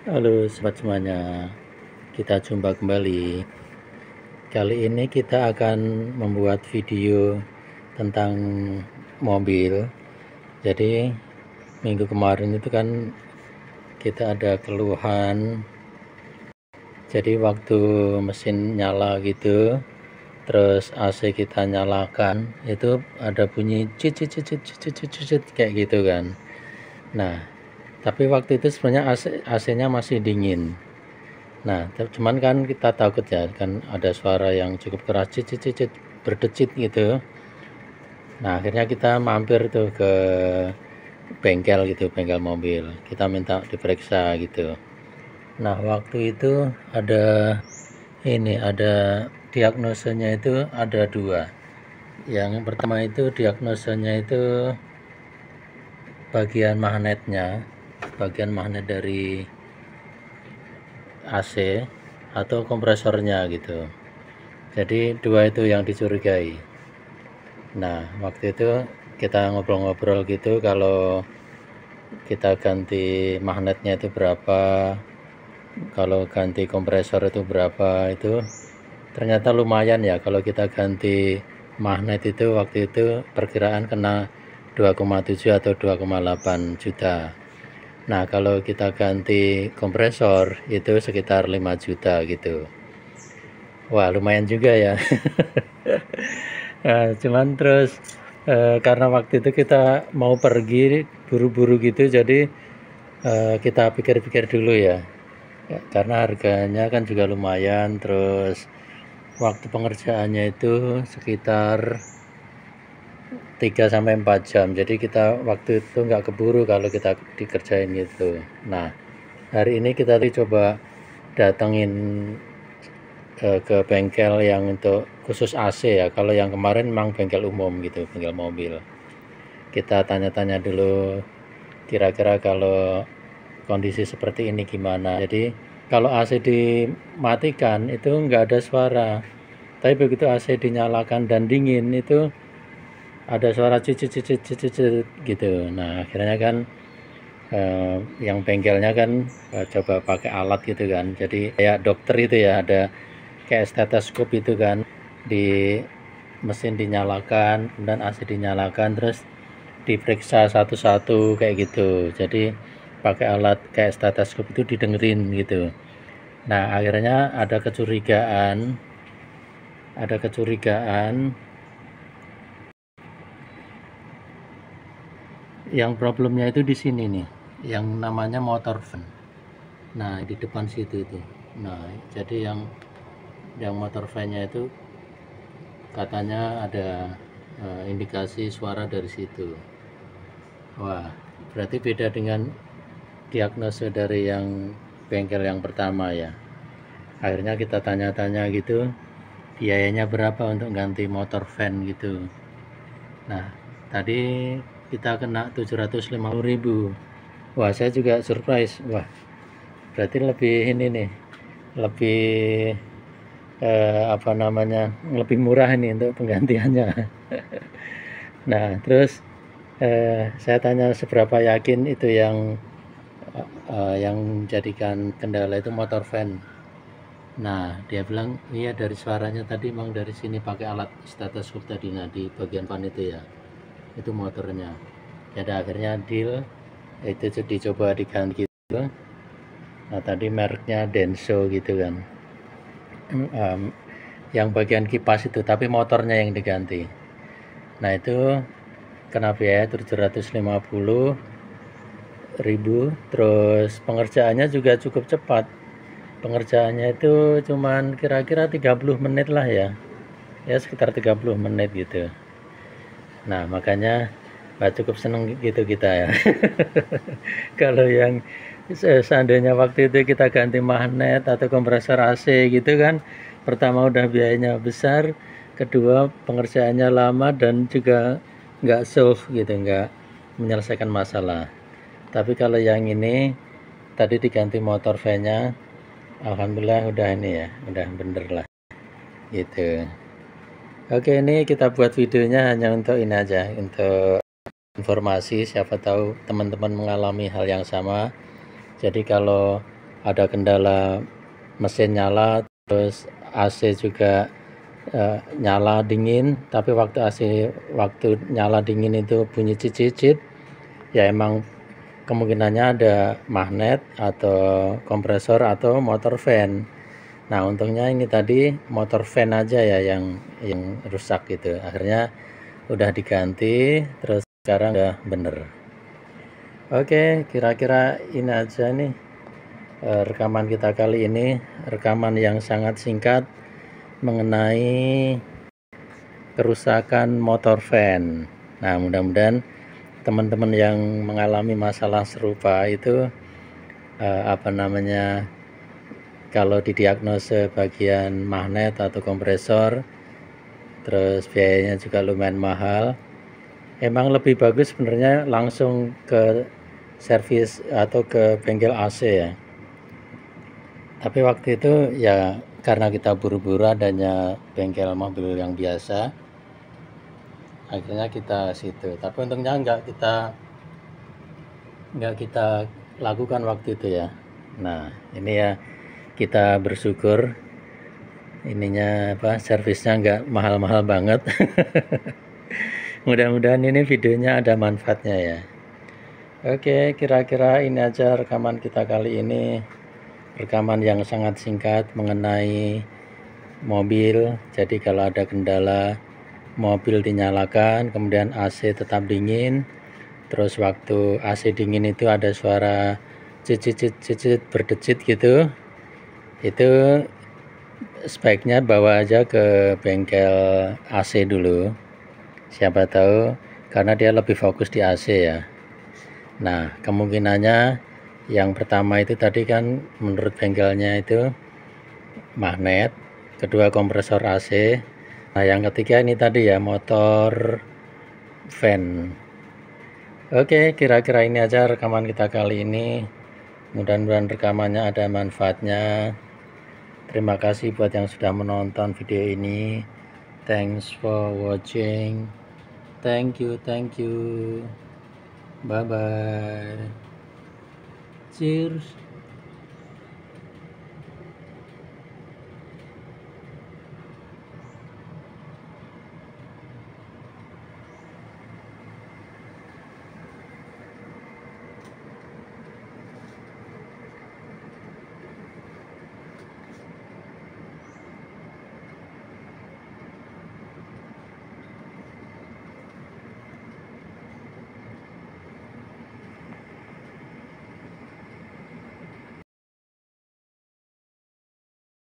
Halo sobat semuanya, kita jumpa kembali. Kali ini kita akan membuat video tentang mobil. Jadi minggu kemarin itu kan kita ada keluhan. Jadi waktu mesin nyala gitu, terus AC kita nyalakan, itu ada bunyi cicit kayak gitu kan. Nah, tapi waktu itu sebenarnya AC-nya masih dingin. Nah, cuman kan kita takut ya, kan ada suara yang cukup keras, cicit berdecit gitu. Nah, akhirnya kita mampir tuh ke bengkel gitu, bengkel mobil. Kita minta diperiksa gitu. Nah, waktu itu ada diagnosanya itu ada dua. Yang pertama itu diagnosanya itu bagian magnet dari AC atau kompresornya gitu. Jadi dua itu yang dicurigai. Nah, waktu itu kita ngobrol-ngobrol gitu, kalau kita ganti magnetnya itu berapa, kalau ganti kompresor itu berapa. Itu ternyata lumayan ya. Kalau kita ganti magnet itu waktu itu perkiraan kena 2,7 atau 2,8 juta. Nah, kalau kita ganti kompresor itu sekitar 5 juta gitu. Wah, lumayan juga ya. Nah, cuman terus karena waktu itu kita mau pergi buru-buru gitu, jadi kita pikir-pikir dulu ya. Karena harganya kan juga lumayan, terus waktu pengerjaannya itu sekitar 3-4 jam. Jadi kita waktu itu nggak keburu kalau kita dikerjain gitu. Nah, hari ini kita coba datengin ke bengkel yang untuk khusus AC ya. Kalau yang kemarin memang bengkel umum gitu, bengkel mobil. Kita tanya-tanya dulu kira-kira kalau kondisi seperti ini gimana. Jadi kalau AC dimatikan itu nggak ada suara, tapi begitu AC dinyalakan dan dingin itu ada suara cicit gitu. Nah, akhirnya kan yang bengkelnya kan coba pakai alat gitu kan. Jadi kayak dokter itu ya, ada kayak stetoskop itu kan, di mesin dinyalakan, kemudian AC dinyalakan, terus diperiksa satu-satu kayak gitu. Jadi pakai alat kayak stetoskop itu didengerin gitu. Nah, akhirnya ada kecurigaan yang problemnya itu di sini nih, yang namanya motor fan. Nah, di depan situ itu. Nah, jadi yang motor fan-nya itu katanya ada indikasi suara dari situ. Wah, berarti beda dengan diagnosa dari yang bengkel yang pertama ya. Akhirnya kita tanya-tanya gitu, biayanya berapa untuk ganti motor fan gitu. Nah, tadi kita kena 750.000. Wah, saya juga surprise. Wah, berarti lebih ini nih, lebih lebih murah ini untuk penggantiannya. Nah, terus saya tanya seberapa yakin itu yang jadikan kendala itu motor fan. Nah, dia bilang iya, dari suaranya tadi emang dari sini pakai alat stetoskop tadi. Nah, di bagian fan itu ya, itu motornya. Jadi akhirnya deal itu dicoba diganti gitu. Nah, tadi mereknya Denso gitu kan. Yang bagian kipas itu, tapi motornya yang diganti. Nah, itu kena biaya 750.000. Terus pengerjaannya juga cukup cepat. Pengerjaannya itu cuman kira-kira 30 menit lah ya, sekitar 30 menit gitu. Nah, makanya cukup seneng gitu kita ya. Kalau yang seandainya waktu itu kita ganti magnet atau kompresor AC gitu kan, pertama udah biayanya besar, kedua pengerjaannya lama, dan juga nggak solve gitu, nggak menyelesaikan masalah. Tapi kalau yang ini tadi diganti motor fan-nya, alhamdulillah udah ini ya, udah bener lah gitu. Oke, ini kita buat videonya hanya untuk ini aja, untuk informasi, siapa tahu teman-teman mengalami hal yang sama. Jadi kalau ada kendala mesin nyala, terus AC juga nyala dingin, tapi waktu nyala dingin itu bunyi cicit-cicit, ya emang kemungkinannya ada magnet atau kompresor atau motor fan. Nah, untungnya ini tadi motor fan aja ya yang rusak gitu. Akhirnya udah diganti, terus sekarang udah bener. Oke, kira-kira ini aja nih rekaman kita kali ini, rekaman yang sangat singkat mengenai kerusakan motor fan. Nah, mudah-mudahan teman-teman yang mengalami masalah serupa itu kalau didiagnose bagian magnet atau kompresor, terus biayanya juga lumayan mahal, emang lebih bagus sebenarnya langsung ke servis atau ke bengkel AC ya. Tapi waktu itu ya karena kita buru-buru adanya bengkel mobil yang biasa, akhirnya kita situ. Tapi untungnya nggak kita lakukan waktu itu ya. Nah, ini ya kita bersyukur ininya servisnya nggak mahal-mahal banget. Mudah-mudahan ini videonya ada manfaatnya ya. Oke, kira-kira ini aja rekaman kita kali ini. Rekaman yang sangat singkat mengenai mobil. Jadi kalau ada kendala mobil dinyalakan, kemudian AC tetap dingin, terus waktu AC dingin itu ada suara cicit berdecit gitu, itu sebaiknya bawa aja ke bengkel AC dulu, siapa tahu karena dia lebih fokus di AC ya. Nah, kemungkinannya yang pertama itu tadi kan menurut bengkelnya itu magnet, kedua kompresor AC, nah yang ketiga ini tadi ya motor fan. Oke, kira-kira ini aja rekaman kita kali ini. Mudah-mudahan rekamannya ada manfaatnya. Terima kasih buat yang sudah menonton video ini. Thanks for watching. Thank you. Bye bye. Cheers.